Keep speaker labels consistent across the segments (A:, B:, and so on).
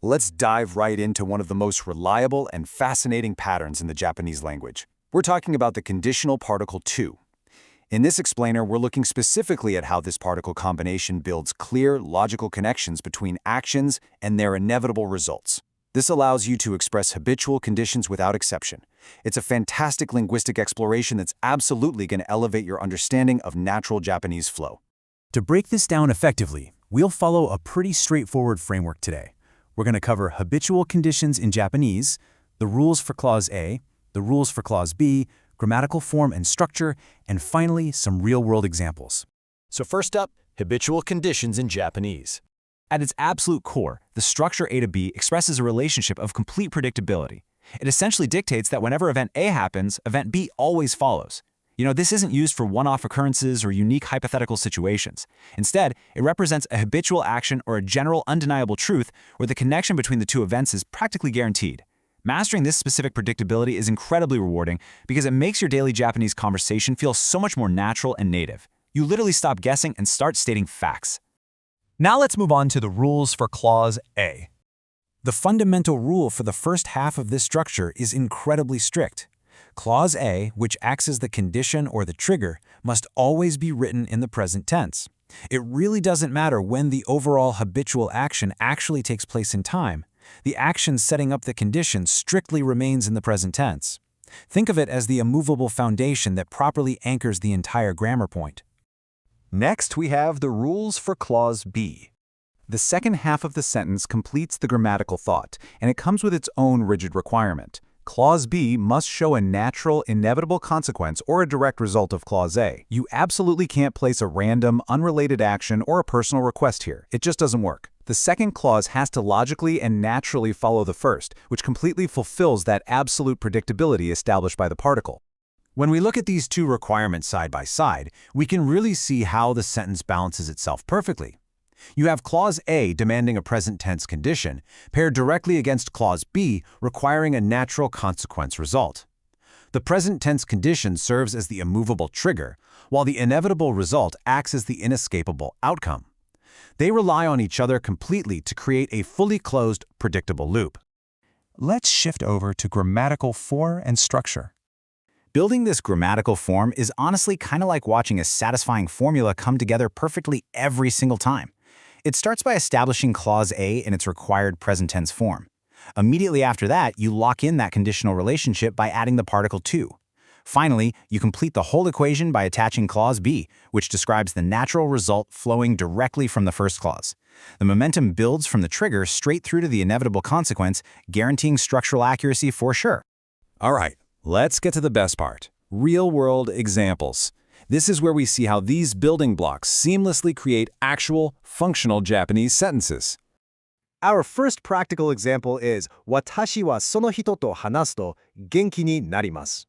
A: Let's dive right into one of the most reliable and fascinating patterns in the Japanese language. We're talking about the conditional particle to. In this explainer, we're looking specifically at how this particle combination builds clear, logical connections between actions and their inevitable results. This allows you to express habitual conditions without exception. It's a fantastic linguistic exploration that's absolutely going to elevate your understanding of natural Japanese flow.
B: To break this down effectively, we'll follow a pretty straightforward framework today. We're going to cover habitual conditions in Japanese, the rules for clause A, the rules for clause B, grammatical form and structure, and finally, some real-world examples.
C: So first up, habitual conditions in Japanese.
B: At its absolute core, the structure A to B expresses a relationship of complete predictability. It essentially dictates that whenever event A happens, event B always follows. This isn't used for one-off occurrences or unique hypothetical situations. Instead, it represents a habitual action or a general undeniable truth where the connection between the two events is practically guaranteed. Mastering this specific predictability is incredibly rewarding because it makes your daily Japanese conversation feel so much more natural and native. You literally stop guessing and start stating facts.
D: Now let's move on to the rules for clause A.
B: The fundamental rule for the first half of this structure is incredibly strict. Clause A, which acts as the condition or the trigger, must always be written in the present tense. It really doesn't matter when the overall habitual action actually takes place in time. The action setting up the condition strictly remains in the present tense. Think of it as the immovable foundation that properly anchors the entire grammar point.
A: Next, we have the rules for clause B. The second half of the sentence completes the grammatical thought, and it comes with its own rigid requirement. Clause B must show a natural, inevitable consequence or a direct result of Clause A. You absolutely can't place a random, unrelated action or a personal request here. It just doesn't work. The second clause has to logically and naturally follow the first, which completely fulfills that absolute predictability established by the particle.
B: When we look at these two requirements side by side, we can really see how the sentence balances itself perfectly. You have Clause A demanding a present tense condition, paired directly against Clause B requiring a natural consequence result. The present tense condition serves as the immovable trigger, while the inevitable result acts as the inescapable outcome. They rely on each other completely to create a fully closed, predictable loop.
D: Let's shift over to grammatical form and structure.
B: Building this grammatical form is honestly kind of like watching a satisfying formula come together perfectly every single time. It starts by establishing Clause A in its required present tense form. Immediately after that, you lock in that conditional relationship by adding the particle to. Finally, you complete the whole equation by attaching Clause B, which describes the natural result flowing directly from the first clause. The momentum builds from the trigger straight through to the inevitable consequence, guaranteeing structural accuracy for sure.
A: All right, let's get to the best part. Real-world examples. This is where we see how these building blocks seamlessly create actual, functional Japanese sentences.
E: Our first practical example is 私はその人と話すと元気になります.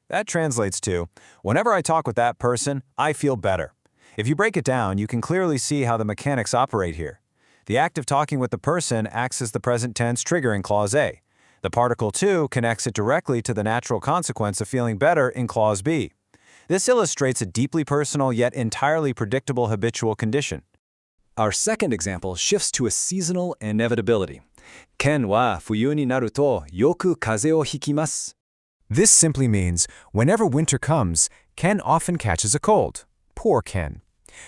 C: That translates to, whenever I talk with that person, I feel better. If you break it down, you can clearly see how the mechanics operate here. The act of talking with the person acts as the present tense trigger in Clause A. The particle to connects it directly to the natural consequence of feeling better in Clause B. This illustrates a deeply personal yet entirely predictable habitual condition.
A: Our second example shifts to a seasonal inevitability. Ken wa fuyu ni naru to yoku kaze o hikimasu.
D: This simply means, whenever winter comes, Ken often catches a cold. Poor Ken.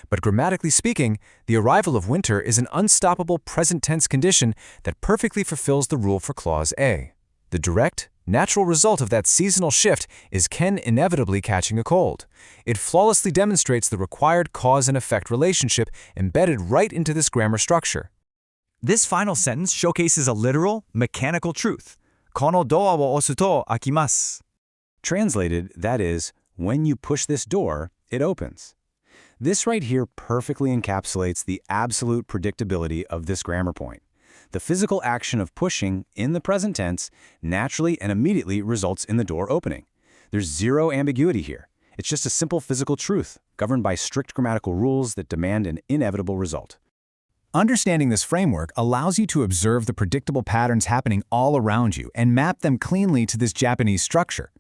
D: But grammatically speaking, the arrival of winter is an unstoppable present tense condition that perfectly fulfills the rule for Clause A. The direct, natural result of that seasonal shift is Ken inevitably catching a cold. It flawlessly demonstrates the required cause and effect relationship embedded right into this grammar structure.
F: This final sentence showcases a literal, mechanical truth. このドアを押すと開きます.
A: Translated, that is, when you push this door, it opens. This right here perfectly encapsulates the absolute predictability of this grammar point. The physical action of pushing, in the present tense, naturally and immediately results in the door opening. There's zero ambiguity here. It's just a simple physical truth, governed by strict grammatical rules that demand an inevitable result.
B: Understanding this framework allows you to observe the predictable patterns happening all around you and map them cleanly to this Japanese structure.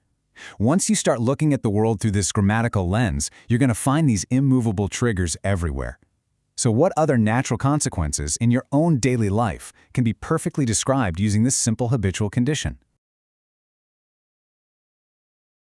B: Once you start looking at the world through this grammatical lens, you're going to find these immovable triggers everywhere.
A: So what other natural consequences in your own daily life can be perfectly described using this simple habitual condition?